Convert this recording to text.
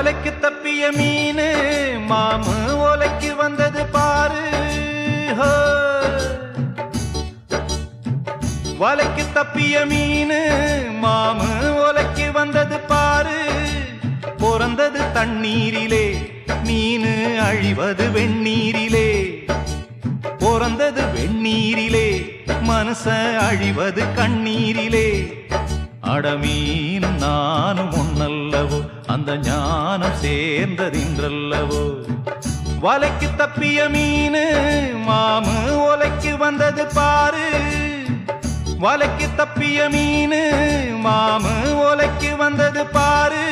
வலைக்கு தப்பிய மீனு மாமு ஓலைக்கு வந்தது பாரு. வலைக்கு தப்பிய மீனு மாமு ஓலைக்கு வந்தது பாரு. பிறந்தது தண்ணீரிலே மீனு அழிவது வெந்நீரிலே. பிறந்தது வெந்நீரிலே மனுஷ அழிவது கண்ணீரிலே. அடமீன் நானும் ஒன்னல்லவோ அந்த ஞானம் சேர்ந்ததின்றல்லவோ. வலைக்கு தப்பிய மீனு மாமு ஓலைக்கு வந்தது பாரு. வலைக்கு தப்பிய மீனு மாமு ஓலைக்கு வந்தது பாரு.